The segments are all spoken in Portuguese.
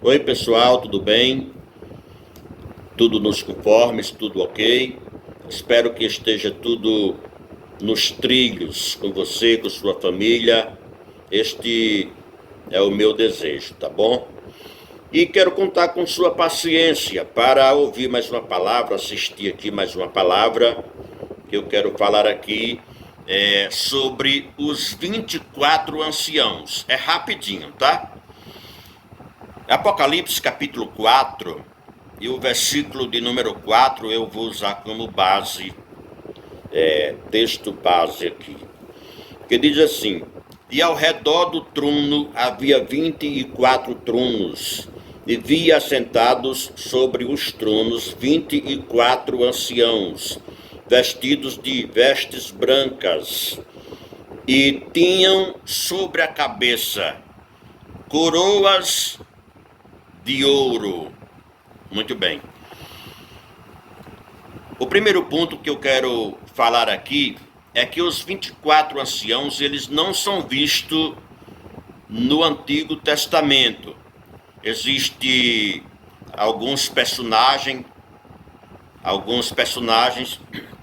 Oi pessoal, tudo bem? Tudo nos conformes, tudo ok? Espero que esteja tudo nos trilhos com você, com sua família. Este é o meu desejo, tá bom? E quero contar com sua paciência para ouvir mais uma palavra, assistir aqui mais uma palavra, que eu quero falar aqui sobre os 24 anciãos. É rapidinho, tá? Apocalipse capítulo 4 e o versículo de número 4 eu vou usar como base, texto base aqui, que diz assim: e ao redor do trono havia 24 tronos, e vi assentados sobre os tronos 24 anciãos, vestidos de vestes brancas, e tinham sobre a cabeça coroas de ouro. Muito bem. O primeiro ponto que eu quero falar aqui é que os 24 anciãos, eles não são vistos no Antigo Testamento. Existem alguns personagens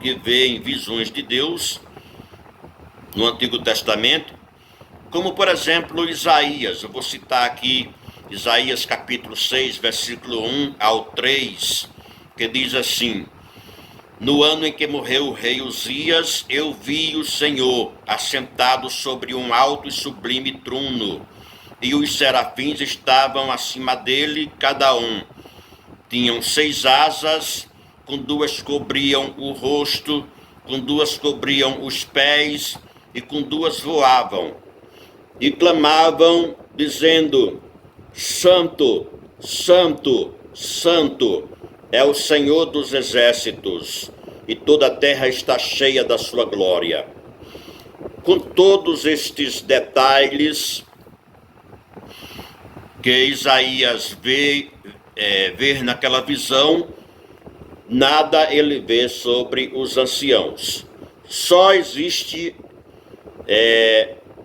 que veem visões de Deus no Antigo Testamento, como por exemplo Isaías. Eu vou citar aqui Isaías capítulo 6, versículo 1 ao 3, que diz assim: no ano em que morreu o rei Uzias, eu vi o Senhor assentado sobre um alto e sublime trono, e os serafins estavam acima dele, cada um. Tinham 6 asas, com 2 cobriam o rosto, com 2 cobriam os pés, e com 2 voavam. E clamavam, dizendo: Santo, Santo, Santo é o Senhor dos exércitos, e toda a terra está cheia da sua glória. Com todos estes detalhes que Isaías vê naquela visão, nada ele vê sobre os anciãos. Só existe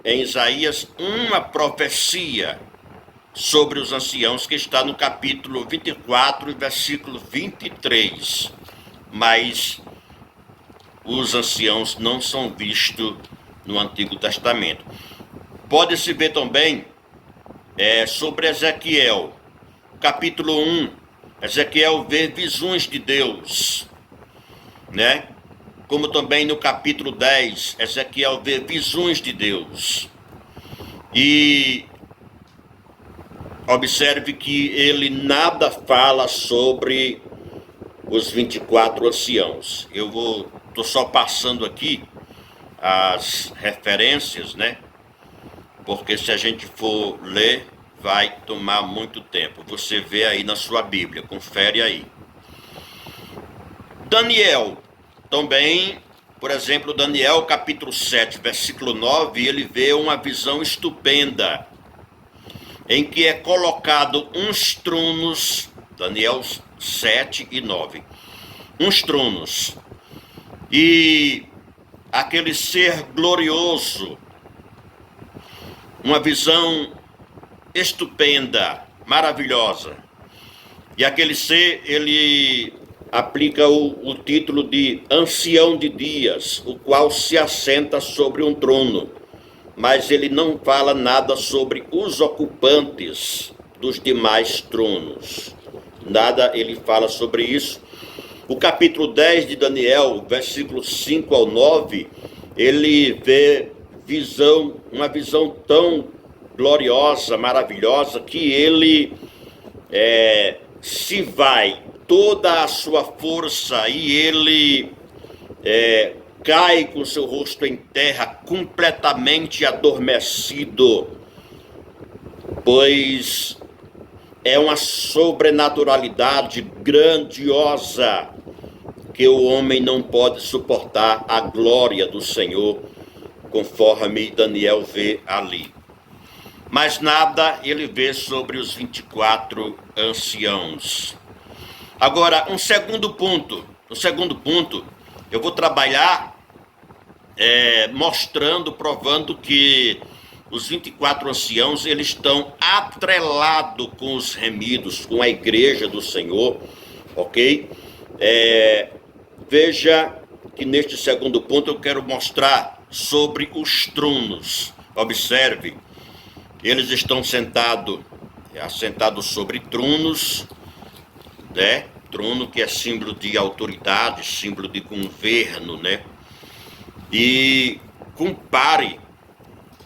em Isaías uma profecia sobre os anciãos, que está no capítulo 24, versículo 23. Mas os anciãos não são vistos no Antigo Testamento. Pode-se ver também sobre Ezequiel, capítulo 1. Ezequiel vê visões de Deus, né? Como também no capítulo 10, Ezequiel vê visões de Deus. E observe que ele nada fala sobre os 24 anciãos. Estou só passando aqui as referências, né? Porque se a gente for ler, vai tomar muito tempo. Você vê aí na sua Bíblia, confere aí. Daniel, também, por exemplo, Daniel capítulo 7, versículo 9, ele vê uma visão estupenda, em que é colocado uns tronos, Daniel 7 e 9, uns tronos, e aquele ser glorioso, uma visão estupenda, maravilhosa. E aquele ser, ele aplica o título de ancião de dias, o qual se assenta sobre um trono, mas ele não fala nada sobre os ocupantes dos demais tronos. Nada ele fala sobre isso. O capítulo 10 de Daniel, versículo 5 ao 9, ele vê uma visão tão gloriosa, maravilhosa, que ele se vai toda a sua força e ele cai com seu rosto em terra, completamente adormecido, pois é uma sobrenaturalidade grandiosa que o homem não pode suportar a glória do Senhor, conforme Daniel vê ali. Mas nada ele vê sobre os 24 anciãos. Agora, um segundo ponto, eu vou trabalhar mostrando, provando que os 24 anciãos, eles estão atrelados com os remidos, com a igreja do Senhor, ok? Veja que neste segundo ponto eu quero mostrar sobre os tronos. Observe, eles estão assentados sobre tronos, né? Trono que é símbolo de autoridade, símbolo de governo, né? E compare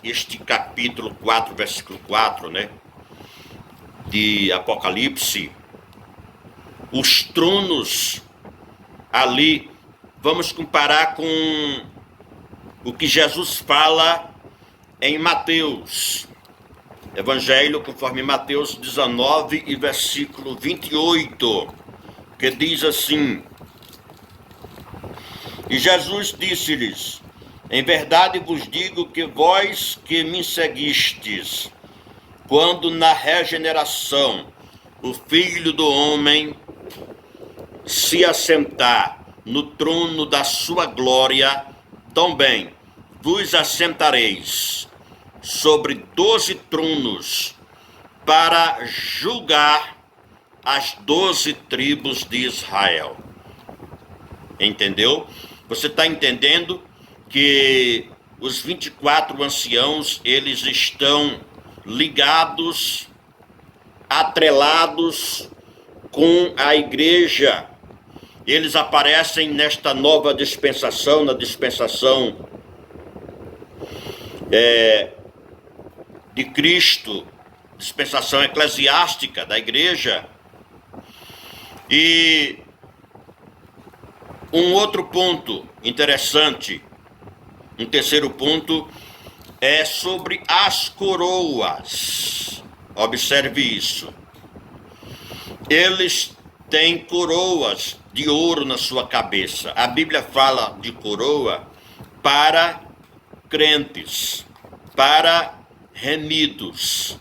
este capítulo 4, versículo 4, né, de Apocalipse, os tronos ali, vamos comparar com o que Jesus fala em Mateus, Evangelho conforme Mateus 19 e versículo 28, que diz assim: E Jesus disse-lhes: Em verdade vos digo que vós que me seguistes, quando na regeneração o Filho do Homem se assentar no trono da sua glória, também vos assentareis sobre 12 tronos para julgar as 12 tribos de Israel. Entendeu? Você está entendendo que os 24 anciãos, eles estão ligados, atrelados com a igreja. Eles aparecem nesta nova dispensação, na dispensação de Cristo, dispensação eclesiástica da igreja. E um outro ponto interessante, um terceiro ponto, é sobre as coroas. Observe isso. Eles têm coroas de ouro na sua cabeça. A Bíblia fala de coroa para crentes, para remidos.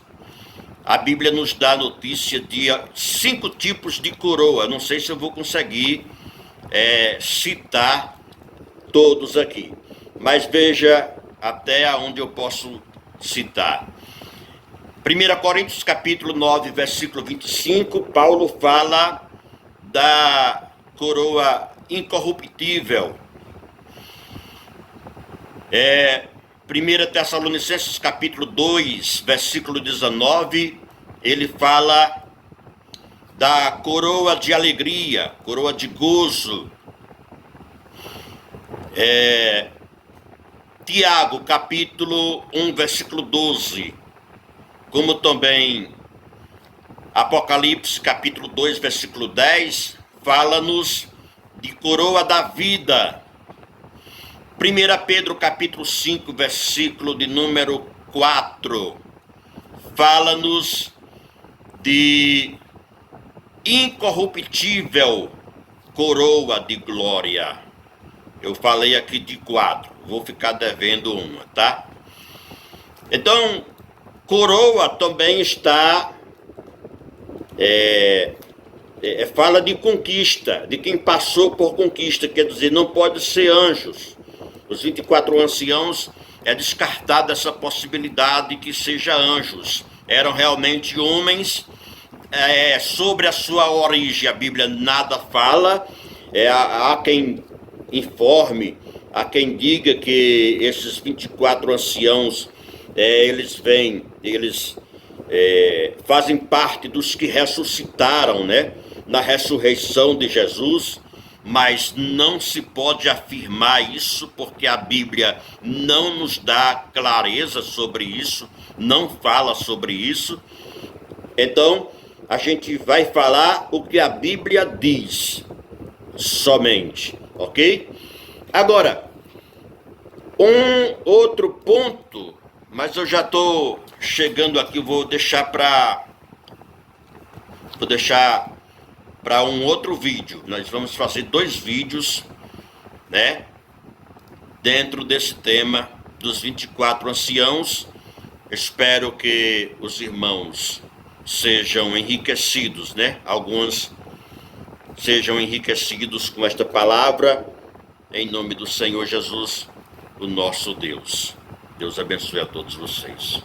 A Bíblia nos dá notícia de 5 tipos de coroa. Não sei se eu vou conseguir citar todos aqui, mas veja até onde eu posso citar. 1 Coríntios capítulo 9, versículo 25, Paulo fala da coroa incorruptível. 1 Tessalonicenses capítulo 2, versículo 19, ele fala da coroa de alegria, coroa de gozo. Tiago, capítulo 1, versículo 12, como também Apocalipse, capítulo 2, versículo 10, fala-nos de coroa da vida. 1 Pedro, capítulo 5, versículo de número 4, fala-nos de incorruptível coroa de glória. Eu falei aqui de 4, vou ficar devendo uma, tá? Então, coroa também está, fala de conquista, de quem passou por conquista, quer dizer, não pode ser anjos. Os 24 anciãos, é descartada essa possibilidade que seja anjos. Eram realmente homens. Sobre a sua origem, a Bíblia nada fala. Há quem informe, há quem diga que esses 24 anciãos, eles fazem parte dos que ressuscitaram, né, na ressurreição de Jesus, mas não se pode afirmar isso, porque a Bíblia não nos dá clareza sobre isso, não fala sobre isso. Então, a gente vai falar o que a Bíblia diz somente, ok? Agora, um outro ponto, mas eu já estou chegando aqui, vou deixar para um outro vídeo. Nós vamos fazer 2 vídeos, né, dentro desse tema dos 24 anciãos. Espero que os irmãos sejam enriquecidos, né? Alguns sejam enriquecidos com esta palavra, em nome do Senhor Jesus, o nosso Deus. Deus abençoe a todos vocês.